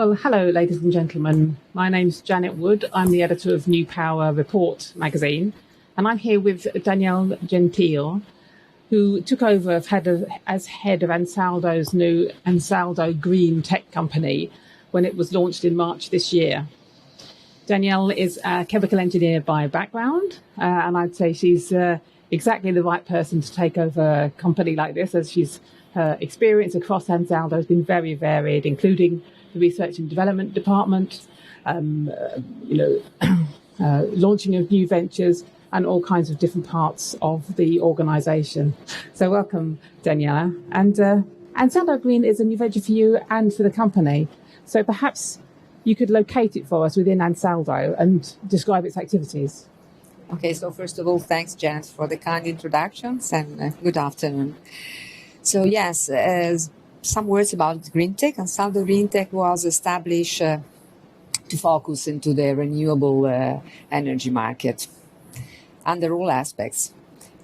Well, hello, ladies and gentlemen. My name's Janet Wood. I'm the editor of New Power Report magazine, and I'm here with Daniela Gentile, who took over as head of Ansaldo's new Ansaldo Green Tech company when it was launched in March this year. Danielle is a chemical engineer by background, and I'd say she's exactly the right person to take over a company like this, as her experience across Ansaldo has been very varied, including the research and development department, launching of new ventures, and all kinds of different parts of the organisation. So welcome, Daniela. And Ansaldo Green is a new venture for you and for the company. So perhaps you could locate it for us within Ansaldo and describe its activities. Okay, so first of all, thanks, Janet, for the kind introductions, and good afternoon. So yes, some words about Green Tech. Ansaldo Green Tech was established to focus into the renewable energy market under all aspects,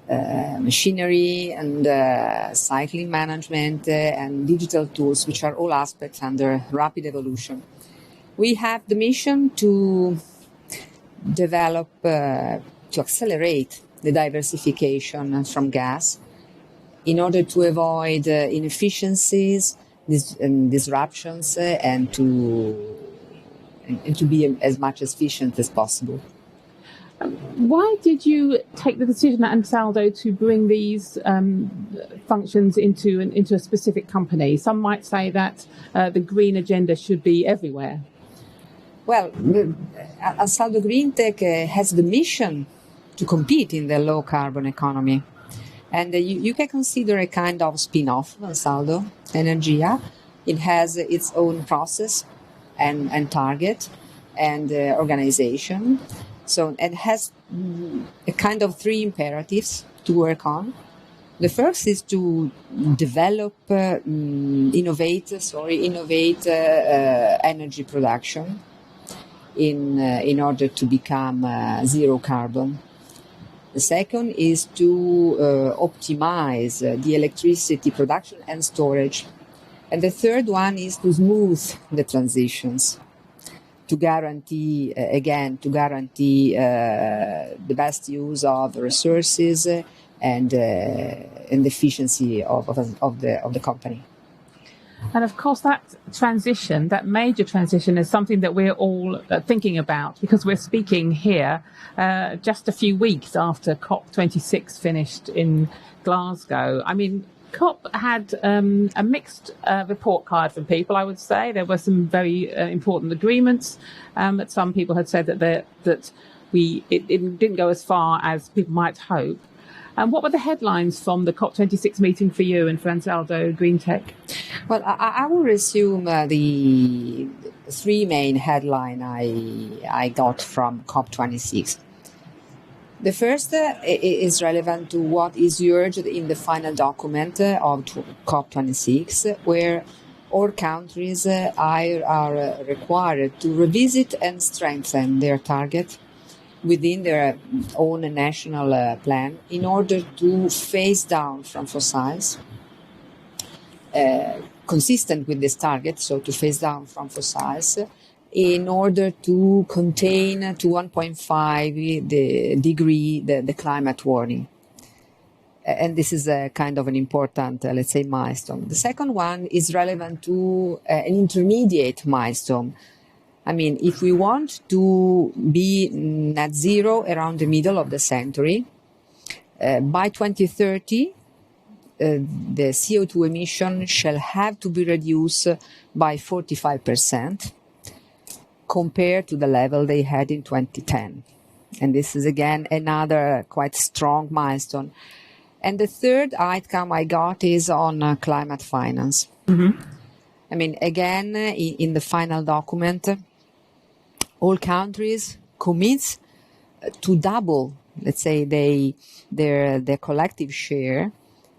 machinery and cycling management and digital tools, which are all aspects under rapid evolution. We have the mission to develop, to accelerate the diversification from gas in order to avoid inefficiencies, disruptions, and to be as much efficient as possible. Why did you take the decision at Ansaldo to bring these functions into a specific company? Some might say that the green agenda should be everywhere. Well, Ansaldo Green Tech has the mission to compete in the low carbon economy. And you can consider a kind of spin-off of Ansaldo Energia. It has its own process and target and organization. So it has a kind of three imperatives to work on. The first is to develop, innovate energy production in order to become zero carbon. The second is to optimize the electricity production and storage. And the third one is to smooth the transitions, to guarantee the best use of resources and efficiency of the company. And of course, that major transition, is something that we're all thinking about, because we're speaking here just a few weeks after COP26 finished in Glasgow. I mean, COP had a mixed report card from people, I would say. There were some very important agreements, but some people had said that it didn't go as far as people might hope. And what were the headlines from the COP26 meeting for you and for Ansaldo Green Tech? Well, I will resume the three main headlines I got from COP26. The first is relevant to what is urged in the final document of COP26, where all countries are required to revisit and strengthen their target within their own national plan in order to phase down from fossils, consistent with this target, so to phase down from fossils, in order to contain to 1.5 degree the climate warming. And this is a kind of an important, let's say, milestone. The second one is relevant to an intermediate milestone. I mean, if we want to be net zero around the middle of the century, by 2030, the CO2 emission shall have to be reduced by 45% compared to the level they had in 2010. And this is, again, another quite strong milestone. And the third outcome I got is on climate finance. Mm-hmm. I mean, again, in the final document, all countries commit to double, let's say, their collective share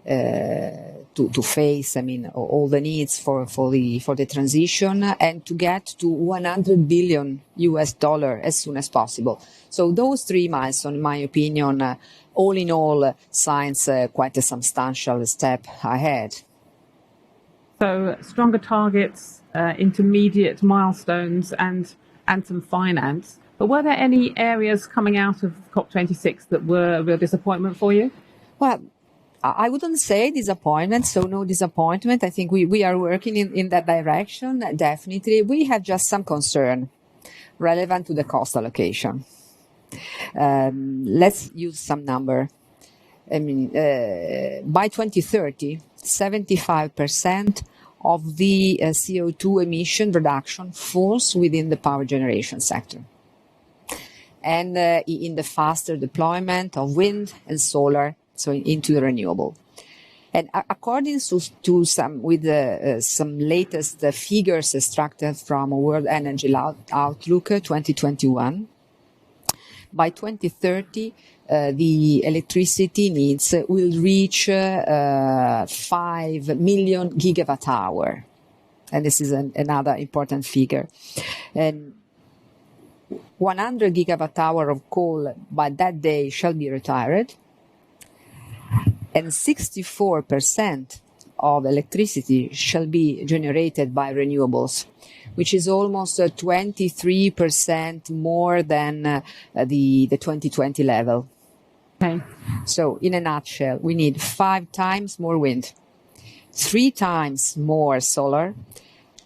to face, I mean, all the needs for the transition, and to get to $100 billion as soon as possible. So those three milestones, in my opinion, all in all, signs quite a substantial step ahead. So stronger targets, intermediate milestones and some finance. But were there any areas coming out of COP26 that were a real disappointment for you? Well, I wouldn't say disappointment, so no disappointment. I think we are working in that direction, definitely. We have just some concern relevant to the cost allocation. Let's use some number. I mean, by 2030, 75% of the CO2 emission reduction falls within the power generation sector. And in the faster deployment of wind and solar, so into the renewable. And according to some latest figures extracted from World Energy Outlook 2021, by 2030, the electricity needs will reach 5 million gigawatt hour. And this is another important figure. And 100 gigawatt hour of coal by that day shall be retired. And 64% of electricity shall be generated by renewables, which is almost 23% more than the 2020 level. Okay. So, in a nutshell, we need 5 times more wind, 3 times more solar,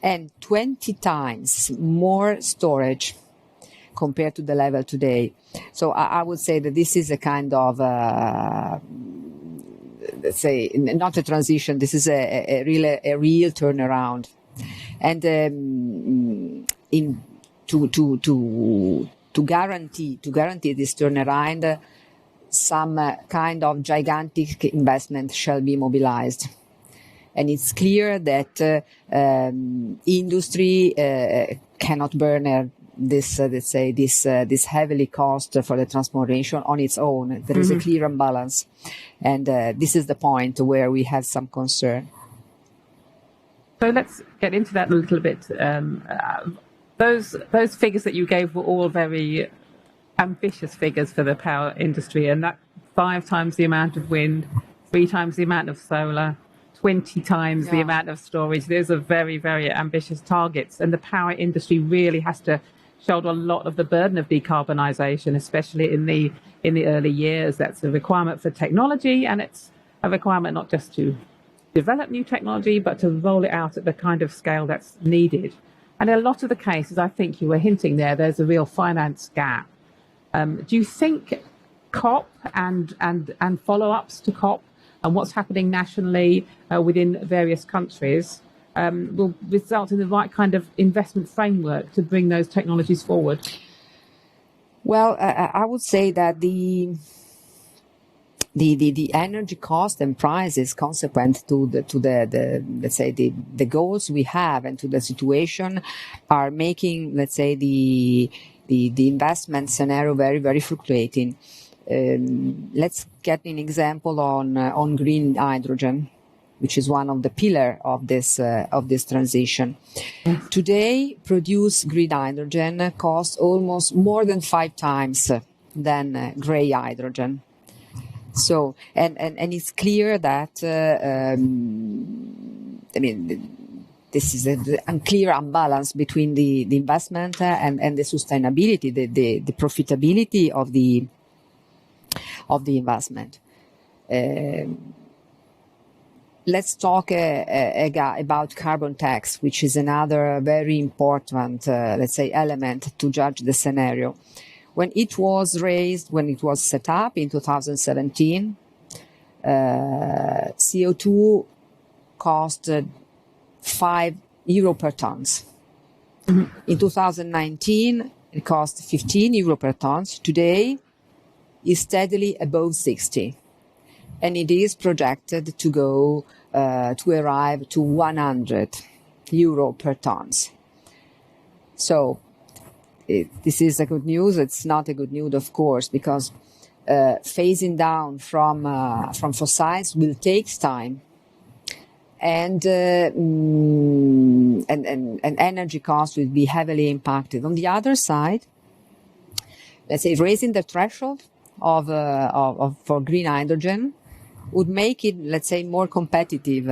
and 20 times more storage compared to the level today. So, I would say that this is a kind of let's say, not a transition. This is a real turnaround, and to guarantee this turnaround, some kind of gigantic investment shall be mobilized, and it's clear that industry cannot burn this heavily cost for the transformation on its own. There is a clear imbalance, and this is the point where we have some concern. So let's get into that a little bit. Those figures that you gave were all very ambitious figures for the power industry, and that 5 times the amount of wind, 3 times the amount of solar, 20 times the amount of storage. Those are very, very ambitious targets, and the power industry really has to shoulder a lot of the burden of decarbonisation, especially in the early years. That's a requirement for technology, and it's a requirement not just to develop new technology, but to roll it out at the kind of scale that's needed. And in a lot of the cases, I think you were hinting there's a real finance gap. Do you think COP and follow-ups to COP and what's happening nationally within various countries will result in the right kind of investment framework to bring those technologies forward? Well, I would say that the energy cost and prices consequent to the let's say the goals we have and to the situation are making, let's say, the investment scenario very, very fluctuating. Let's get an example on green hydrogen, which is one of the pillars of this transition. Today, produced green hydrogen costs almost more than 5 times than gray hydrogen. So, and it's clear that this is an unclear imbalance between the investment and the sustainability, the profitability of the investment. Let's talk about carbon tax, which is another very important, let's say, element to judge the scenario. When it was raised, when it was set up in 2017, CO2 cost €5 per ton. In 2019, it cost €15 per ton. Today, it's steadily above 60. And it is projected to go to arrive to €100 per ton. So this is a good news. It's not a good news, of course, because phasing down from fossils will take time, and energy costs will be heavily impacted. On the other side, let's say raising the threshold for green hydrogen would make it, let's say, more competitive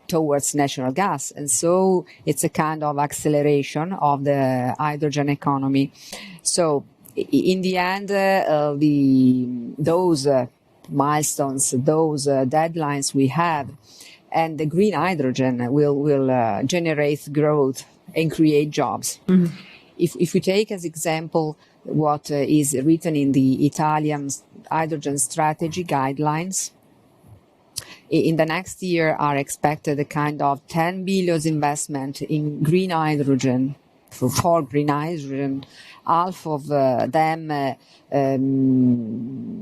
towards natural gas. And so it's a kind of acceleration of the hydrogen economy. So in the end, those milestones, those deadlines we have, and the green hydrogen will generate growth and create jobs. Mm-hmm. If we take as example what is written in the Italian hydrogen strategy guidelines, in the next year are expected a kind of 10 billion investment in green hydrogen, for green hydrogen, half of them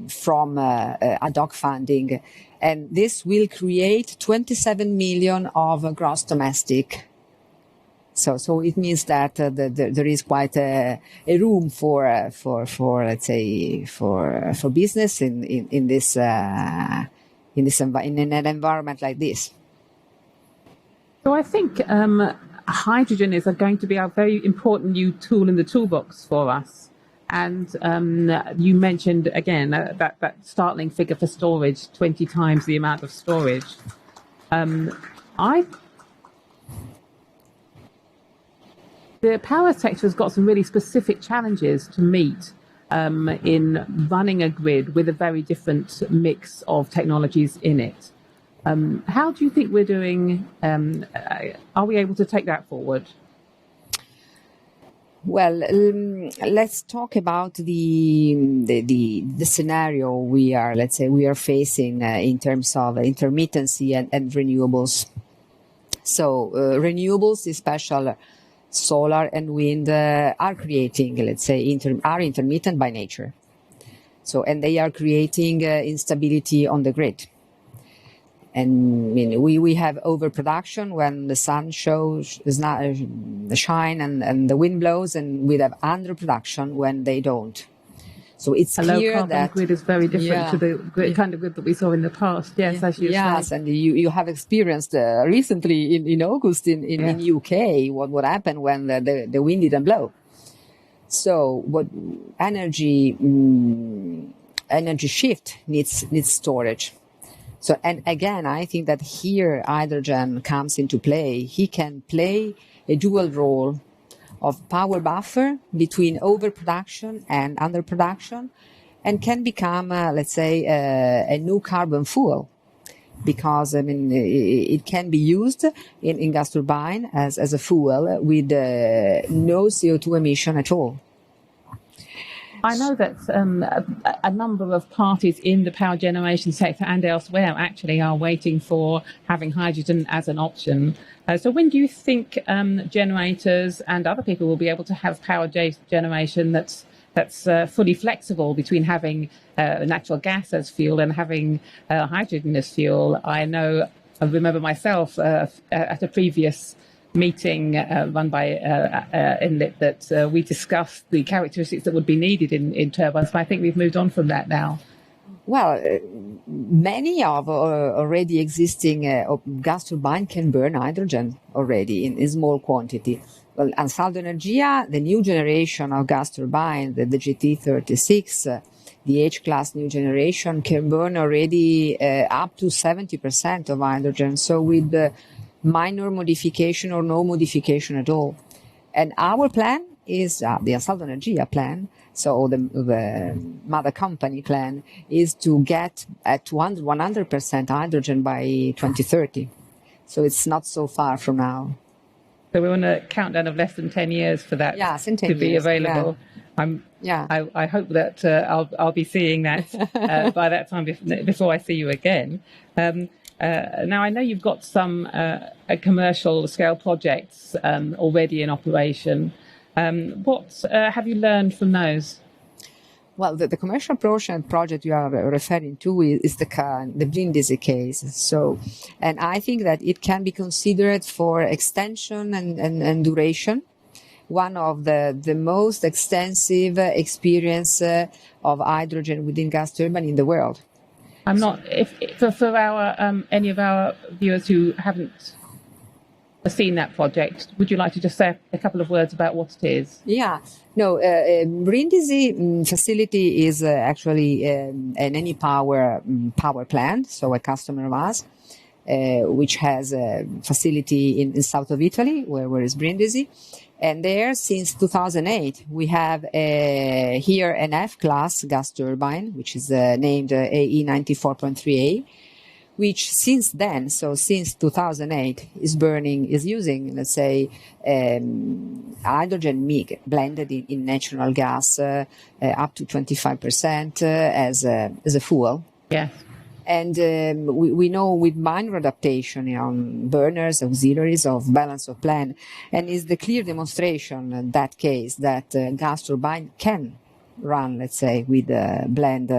from ad hoc funding. And this will create 27 million of gross domestic. So it means that there is quite a room for let's say for business in this in an environment like this. So I think hydrogen is going to be a very important new tool in the toolbox for us. And you mentioned again that startling figure for storage, 20 times the amount of storage. The power sector has got some really specific challenges to meet in running a grid with a very different mix of technologies in it. How do you think we're doing? Are we able to take that forward? Well, let's talk about the scenario we are facing in terms of intermittency and renewables. So renewables, especially solar and wind, are creating, are intermittent by nature. So, and they are creating instability on the grid. And we have overproduction when the sun shine and the wind blows, and we have underproduction when they don't. So it's clear that grid is very different to the kind of grid that we saw in the past. Yes, as you say. And you have experienced recently in August in UK what happened when the wind didn't blow. So what energy shift needs storage. So, and again, I think that here hydrogen comes into play. He can play a dual role of power buffer between overproduction and underproduction, and can become, a new carbon fuel, because it can be used in gas turbine as a fuel with no CO2 emission at all. I know that a number of parties in the power generation sector and elsewhere actually are waiting for having hydrogen as an option. So when do you think generators and other people will be able to have power generation that's fully flexible between having natural gas as fuel and having hydrogen as fuel? I remember myself at a previous meeting run by Enlit that we discussed the characteristics that would be needed in turbines, but I think we've moved on from that now. Well, many of already existing gas turbines can burn hydrogen already in small quantity. Well, Ansaldo Energia, the new generation of gas turbine, the GT36, the H-class new generation, can burn already up to 70% of hydrogen. So with minor modification or no modification at all. And our plan is the Ansaldo Energia plan. So the mother company plan is to get at 100% hydrogen by 2030. So it's not so far from now. So we're on a countdown of less than 10 years for that to be available. Yeah. I hope that I'll be seeing that by that time before I see you again. Now, I know you've got some commercial scale projects already in operation. What have you learned from those? Well, the commercial project you are referring to is the Brindisi case. So, and I think that it can be considered for extension and duration, one of the most extensive experience of hydrogen within gas turbine in the world. I'm not, for our any of our viewers who haven't seen that project, would you like to just say a couple of words about what it is? Yeah, no, Brindisi facility is actually an Eni power plant, so a customer of ours. which has a facility in south of Italy, where is Brindisi. And there, since 2008, we have here an F-class gas turbine, which is named AE 94.3A, which since then, so since 2008, is using, let's say, hydrogen MIG blended in natural gas up to 25% as a fuel. Yeah. And we know with minor adaptation on burners, auxiliaries of balance of plant, and is the clear demonstration in that case that gas turbine can run, let's say, with blend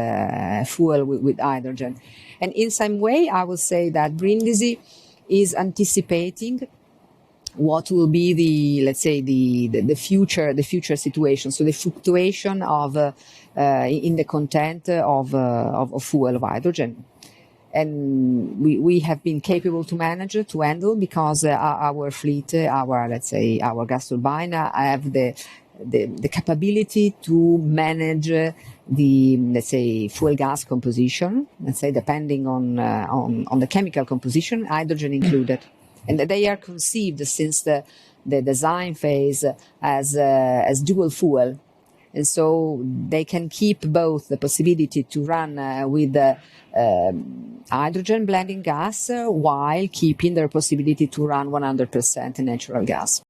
fuel with hydrogen. And in some way, I will say that Brindisi is anticipating what will be the future situation. So the fluctuation of in the content of fuel of hydrogen. And we have been capable to handle because our fleet, our gas turbine have the capability to manage the fuel gas composition, depending on the chemical composition, hydrogen included. And they are conceived since the design phase as dual fuel. And so they can keep both the possibility to run with hydrogen blending gas while keeping their possibility to run 100% natural gas.